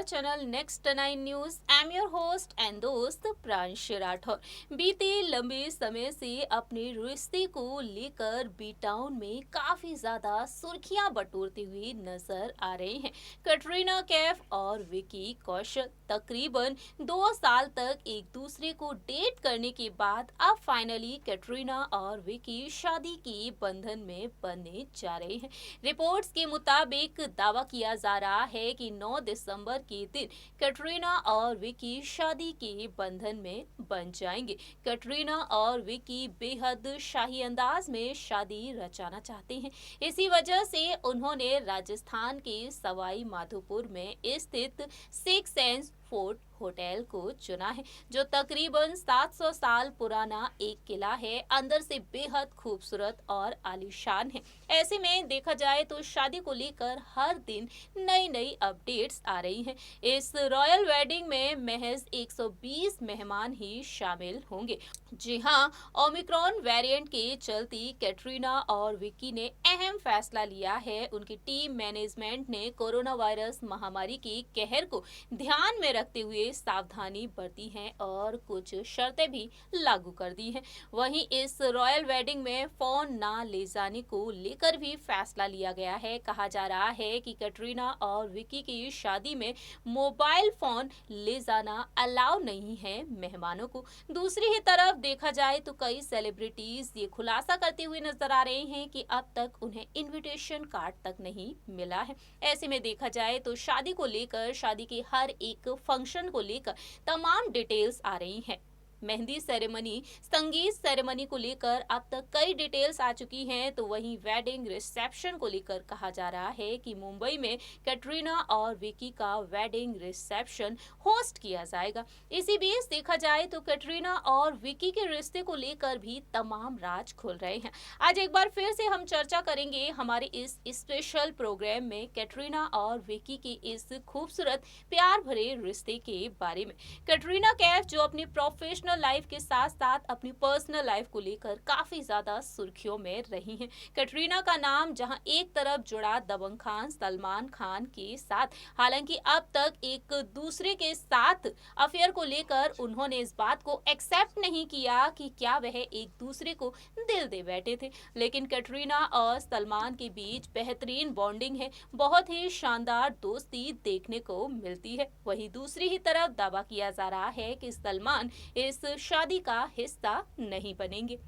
Channel next 9 news. I am your host and दोस्त प्रांश राठौर। बीते लंबे समय से अपने रिश्ते को लेकर बी टाउन में काफी ज्यादा सुर्खियां बटोरते हुए नजर आ रहे हैं कैटरीना कैफ और विकी कौशल। तकरीबन 2 साल तक एक दूसरे को डेट करने के बाद अब फाइनली कैटरीना और विकी शादी के बंधन में बंधने जा रहे हैं। रिपोर्ट्स के मुताबिक दावा किया जा रहा है कि 9 दिसंबर के दिन कैटरीना और विकी शादी के बंधन में बन जाएंगे। कैटरीना और विकी बेहद शाही अंदाज में शादी रचाना चाहते हैं। इसी वजह से उन्होंने राजस्थान के सवाई माधोपुर में स्थित सिक्स सेंस फोर्ट होटल को चुना है, जो तकरीबन 700 साल पुराना एक किला है। अंदर से बेहद खूबसूरत और आलीशान है। ऐसे में देखा जाए तो शादी को लेकर हर दिन नई नई अपडेट्स आ रही हैं। इस रॉयल वेडिंग में महज 120 मेहमान ही शामिल होंगे। जी हाँ, ओमिक्रॉन वेरिएंट के चलती कैटरीना और विकी ने अहम फैसला लिया है। उनकी टीम मैनेजमेंट ने कोरोना वायरस महामारी के कहर को ध्यान में रखते हुए सावधानी बरती है और कुछ शर्तें भी लागू कर दी हैं। वहीं इस रॉयल वेडिंग में फोन ना ले जाने को लेकर भी फैसला लिया गया है। कहा जा रहा है कि कैटरीना और विकी की शादी में मोबाइल फोन ले जाना अलाउ नहीं है मेहमानों को। दूसरी ही तरफ देखा जाए तो कई सेलिब्रिटीज ये खुलासा करते हुए नजर आ रहे हैं कि अब तक उन्हें इनविटेशन कार्ड तक नहीं मिला है। ऐसे में देखा जाए तो शादी को लेकर, शादी के हर एक फंक्शन को लेकर तमाम डिटेल्स आ रही हैं। मेहंदी सेरेमनी, संगीत सेरेमनी को लेकर अब तक कई डिटेल्स आ चुकी हैं। तो वहीं वेडिंग रिसेप्शन को लेकर कहा जा रहा है कि मुंबई में कैटरीना और विकी का वेडिंग रिसेप्शन होस्ट किया जाएगा। इसी बीच देखा जाए तो कैटरीना और विकी के रिश्ते को लेकर भी तमाम राज खुल रहे हैं। आज एक बार फिर से हम चर्चा करेंगे हमारे इस स्पेशल प्रोग्राम में कैटरीना और विकी के इस खूबसूरत प्यार भरे रिश्ते के बारे में। कैटरीना कैफ जो अपनी प्रोफेशनल लाइफ के साथ साथ अपनी पर्सनल लाइफ को लेकर काफी ज्यादा सुर्खियों में रही हैं। कैटरीना का नाम जहां एक तरफ जुड़ा दबंग खान सलमान खान के साथ, हालांकि अब तक एक दूसरे के साथ अफेयर को लेकर उन्होंने इस बात को एक्सेप्ट नहीं किया कि क्या वह एक दूसरे को दिल दे बैठे थे। लेकिन कैटरीना और सलमान के बीच बेहतरीन बॉन्डिंग है, बहुत ही शानदार दोस्ती देखने को मिलती है। वहीं दूसरी ही तरफ दावा किया जा रहा है कि सलमान इस शादी का हिस्सा नहीं बनेंगे।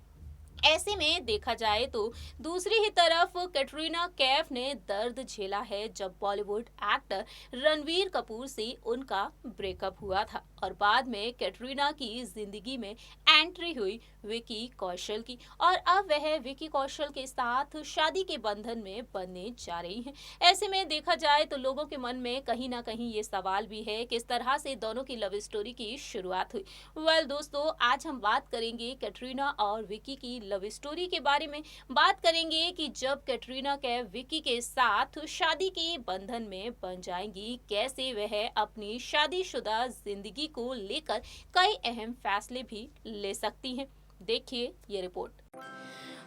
ऐसे में देखा जाए तो दूसरी ही तरफ कैटरीना कैफ ने दर्द झेला है जब बॉलीवुड एक्टर रणवीर कपूर से उनका ब्रेकअप हुआ था और बाद में कैटरीना की जिंदगी में एंट्री हुई विकी कौशल की, और अब वह विकी कौशल के साथ शादी के बंधन में बनने जा रही हैं। ऐसे में देखा जाए तो लोगों के मन में कहीं ना कहीं ये सवाल भी है किस तरह से दोनों की लव स्टोरी की शुरुआत हुई। दोस्तों, आज हम बात करेंगे कैटरीना और विकी की लव स्टोरी के बारे में। बात करेंगे कि जब कैटरीना कैफ विकी के साथ शादी के बंधन में बन जाएंगी, कैसे वह अपनी शादीशुदा जिंदगी को लेकर कई अहम फैसले भी ले सकती हैं। देखिए ये रिपोर्ट।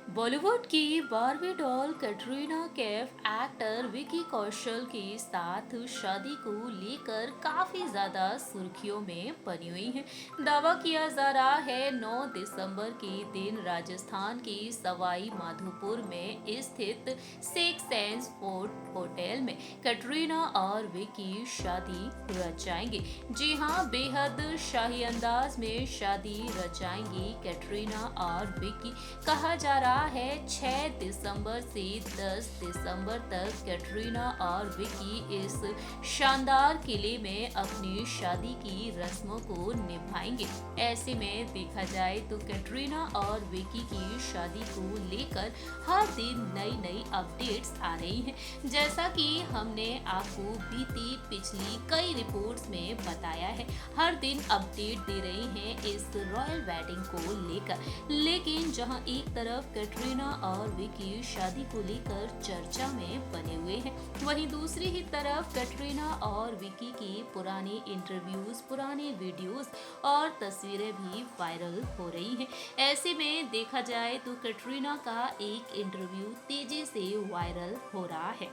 बॉलीवुड की Barbie doll Katrina Kaif actor Vicky Kaushal के साथ शादी को लेकर काफी ज्यादा सुर्खियों में बनी हुई है। दावा किया जा रहा है 9 दिसंबर के दिन राजस्थान के सवाई माधोपुर में स्थित सिक्स सेंस फोर्ट होटल में कैटरीना और विकी शादी रचाएंगे। जी हाँ, बेहद शाही अंदाज में शादी रचाएंगी कैटरीना और विकी। कहा जा रहा है 6 दिसंबर से 10 दिसंबर तक कैटरीना और विकी इस शानदार किले में अपनी शादी की रस्मों को निभाएंगे। ऐसे में देखा जाए तो कैटरीना और विकी की शादी को लेकर हर दिन नई नई अपडेट्स आ रही हैं। जैसा कि हमने आपको बीती पिछली कई रिपोर्ट्स में बताया है, हर दिन अपडेट दे रही हैं इस रॉयल वेडिंग को लेकर। लेकिन जहां एक तरफ कैटरीना और विकी शादी को लेकर चर्चा में बने हुए हैं, वहीं दूसरी ही तरफ कैटरीना और विकी की पुरानी इंटरव्यूज, पुरानी वीडियोस और तस्वीरें भी वायरल हो रही हैं। ऐसे में देखा जाए तो कैटरीना का एक इंटरव्यू तेजी से वायरल हो रहा है।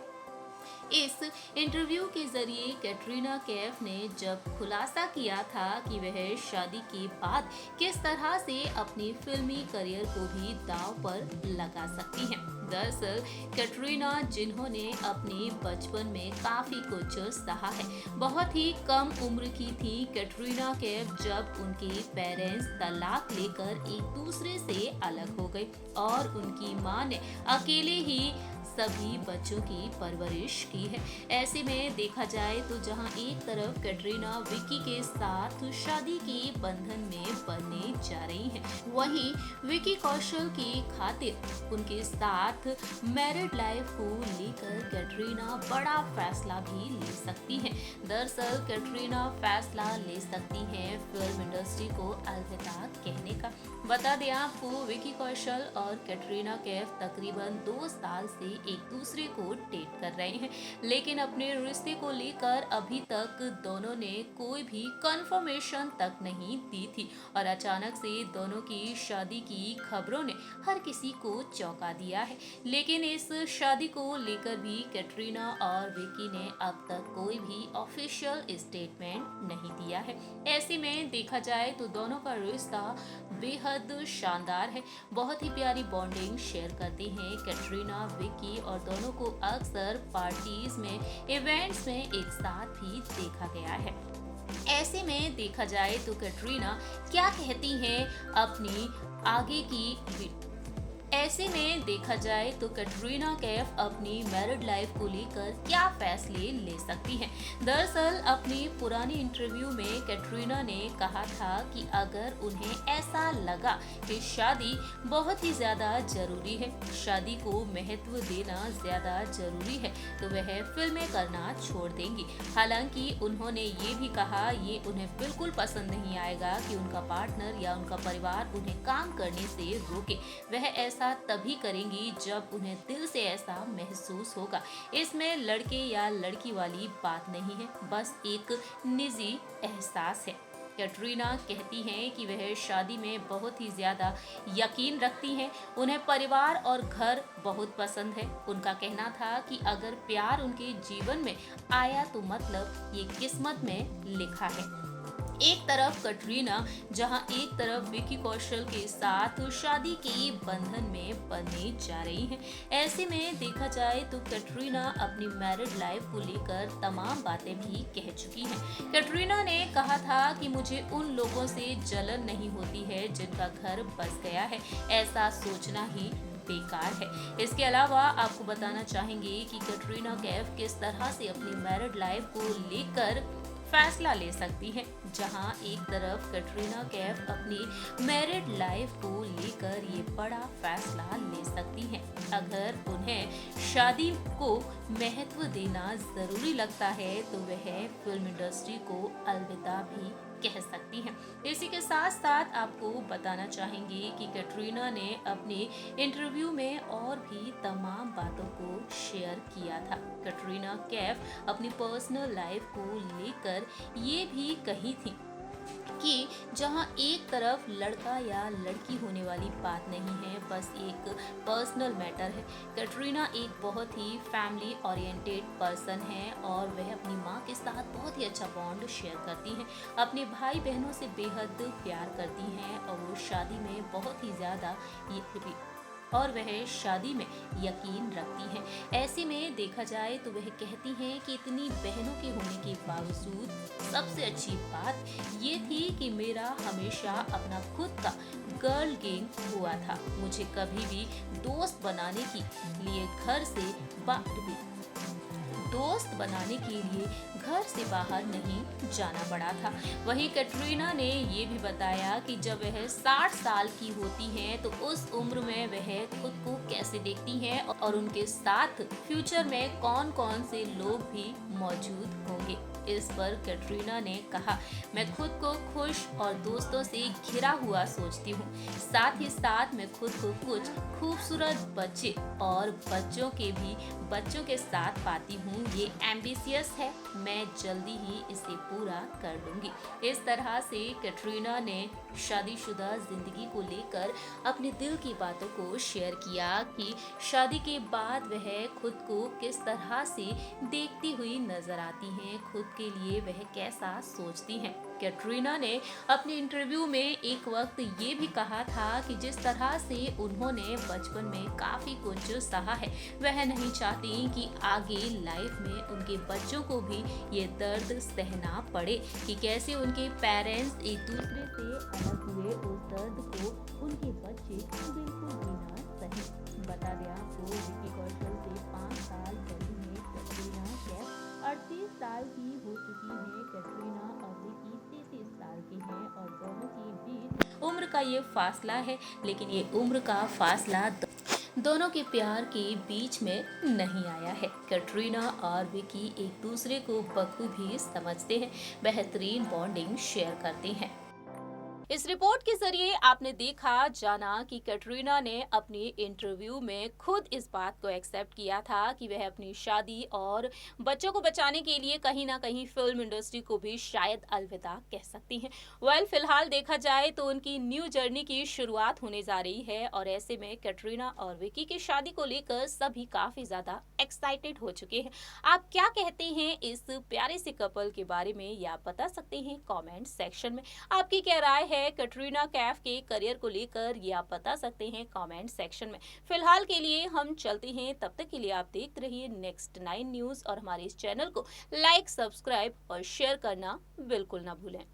इस इंटरव्यू के जरिए कैटरीना कैफ ने जब खुलासा किया था कि वह शादी के बाद किस तरह से अपनी फिल्मी करियर को भी दांव पर लगा सकती हैं। दरअसल कैटरीना, जिन्होंने अपने बचपन में काफी कुछ सहा है, बहुत ही कम उम्र की थी कैटरीना कैफ जब उनके पेरेंट्स तलाक लेकर एक दूसरे से अलग हो गए और उनकी मां ने अकेले ही सभी बच्चों की परवरिश की है। ऐसे में देखा जाए तो जहां एक तरफ कैटरीना विकी के साथ शादी के बंधन में बनने जा रही हैं, वहीं विकी कौशल की खातिर उनके साथ मैरिड लाइफ को लेकर कैटरीना बड़ा फैसला भी ले सकती हैं। दरअसल कैटरीना फैसला ले सकती हैं फिल्म इंडस्ट्री को अलविदा कहने का। बता दें आपको, विकी कौशल और कैटरीना कैफ तकरीबन 2 साल से एक दूसरे को डेट कर रहे हैं, लेकिन अपने रिश्ते को लेकर अभी तक दोनों ने कोई भी कंफर्मेशन तक नहीं दी थी और अचानक से दोनों की शादी की खबरों ने हर किसी को चौंका दिया है। लेकिन इस शादी को लेकर भी कैटरीना और विकी ने अब तक कोई भी ऑफिशियल स्टेटमेंट नहीं दिया है। ऐसे में देखा जाए तो दोनों का रिश्ता बेहद शानदार है। बहुत ही प्यारी बॉन्डिंग शेयर करते हैं कैटरीना विकी और दोनों को अक्सर पार्टीज में, इवेंट्स में एक साथ भी देखा गया है। ऐसे में देखा जाए तो कैटरीना क्या कहती हैं अपनी आगे की ऐसे में देखा जाए तो कैटरीना कैफ अपनी मैरिड लाइफ को लेकर क्या फैसले ले सकती हैं। दरअसल अपनी पुरानी इंटरव्यू में कैटरीना ने कहा था कि अगर उन्हें ऐसा लगा कि शादी बहुत ही ज्यादा जरूरी है, शादी को महत्व देना ज्यादा जरूरी है, तो वह फिल्में करना छोड़ देंगी। हालांकि उन्होंने ये भी कहा ये उन्हें बिल्कुल पसंद नहीं आएगा कि उनका पार्टनर या उनका परिवार उन्हें काम करने से रोके। वह ऐसा तभी करेंगी जब उन्हें दिल से ऐसा महसूस होगा। इसमें लड़के या लड़की वाली बात नहीं है, बस एक निजी एहसास है। कैटरीना कहती हैं कि वह शादी में बहुत ही ज्यादा यकीन रखती हैं। उन्हें परिवार और घर बहुत पसंद है। उनका कहना था कि अगर प्यार उनके जीवन में आया तो मतलब ये किस्मत में लिखा है। एक तरफ कैटरीना, जहां एक तरफ विकी कौशल के साथ शादी के बंधन में बनने जा रही हैं। ऐसे में देखा जाए तो कैटरीना अपनी मैरिड लाइफ को लेकर तमाम बातें भी कह चुकी हैं। कैटरीना ने कहा था कि मुझे उन लोगों से जलन नहीं होती है जिनका घर बस गया है, ऐसा सोचना ही बेकार है। इसके अलावा आपको बताना चाहेंगे कि कैटरीना कैफ किस तरह से अपनी मैरिड लाइफ को लेकर फैसला ले सकती हैं। जहां एक तरफ कैटरीना कैफ अपनी मैरिड लाइफ को लेकर ये बड़ा फैसला ले सकती हैं। अगर उन्हें शादी को महत्व देना जरूरी लगता है तो वह फिल्म इंडस्ट्री को अलविदा भी कह सकती हैं। इसी के साथ साथ आपको बताना चाहेंगे कि कैटरीना ने अपने इंटरव्यू में और भी तमाम बातों को शेयर किया था। कैटरीना कैफ अपनी पर्सनल लाइफ को लेकर ये भी कही थी कि जहां एक तरफ लड़का या लड़की होने वाली बात नहीं है, बस एक पर्सनल मैटर है। कैटरीना एक बहुत ही फैमिली ओरिएंटेड पर्सन है और वह अपनी मां के साथ बहुत ही अच्छा बॉन्ड शेयर करती हैं। अपने भाई बहनों से बेहद प्यार करती हैं और वो शादी में बहुत ही ज़्यादा और वह शादी में यकीन रखती हैं। ऐसे में देखा जाए तो वह कहती हैं कि इतनी बहनों के होने के बावजूद सबसे अच्छी बात ये थी कि मेरा हमेशा अपना खुद का गर्ल गैंग हुआ था। मुझे कभी भी दोस्त बनाने के लिए घर से बाहर नहीं जाना पड़ा था। वहीं कैटरीना ने ये भी बताया कि जब वह 60 साल की होती हैं तो उस उम्र में वह खुद को कैसे देखती हैं और उनके साथ फ्यूचर में कौन कौन से लोग भी मौजूद होंगे। इस पर कैटरीना ने कहा, मैं खुद को खुश और दोस्तों से घिरा हुआ सोचती हूँ। साथ ही साथ मैं खुद को कुछ खूबसूरत बच्चे और बच्चों के साथ पाती हूँ। ये एम्बिशियस है, मैं जल्दी ही इसे पूरा कर लूंगी। इस तरह से कैटरीना ने शादीशुदा जिंदगी को लेकर अपने दिल की बातों को शेयर किया कि शादी के बाद वह खुद को किस तरह से देखती हुई नजर आती हैं, खुद के लिए वह कैसा सोचती हैं। कैटरीना ने अपने इंटरव्यू में एक वक्त ये भी कहा था कि जिस तरह से उन्होंने बचपन में काफी कुछ सहा है, वह नहीं चाहती कि आगे लाइफ में उनके बच्चों को भी ये दर्द सहना पड़े कि कैसे उनके पेरेंट्स एक दूसरे से अलग हुए। उस दर्द को उनके बच्चे बिल्कुल भी ना सहे। बता दें आपको, विक्की कौशल से 5 साल बड़ी है कैटरीना कैफ। 38 साल की हो चुकी है कैटरीना और विक्की 33 साल के हैं और दोनों के बीच उम्र का ये फासला है, लेकिन ये उम्र का फासला दोनों के प्यार के बीच में नहीं आया है। कैटरीना और विक्की एक दूसरे को बखूबी समझते हैं, बेहतरीन बॉन्डिंग शेयर करते हैं। इस रिपोर्ट के जरिए आपने देखा जाना कि कैटरीना ने अपनी इंटरव्यू में खुद इस बात को एक्सेप्ट किया था कि वह अपनी शादी और बच्चों को बचाने के लिए कहीं ना कहीं फिल्म इंडस्ट्री को भी शायद अलविदा कह सकती हैं। फिलहाल देखा जाए तो उनकी न्यू जर्नी की शुरुआत होने जा रही है और ऐसे में कैटरीना और विक्की की शादी को लेकर सभी काफी ज्यादा एक्साइटेड हो चुके हैं। आप क्या कहते हैं इस प्यारे से कपल के बारे में, या बता सकते हैं कमेंट सेक्शन में। आपकी क्या राय है कैटरीना कैफ के करियर को लेकर, ये आप बता सकते हैं कमेंट सेक्शन में। फिलहाल के लिए हम चलते हैं, तब तक के लिए आप देखते रहिए नेक्स्ट 9 न्यूज और हमारे इस चैनल को लाइक, सब्सक्राइब और शेयर करना बिल्कुल ना भूलें।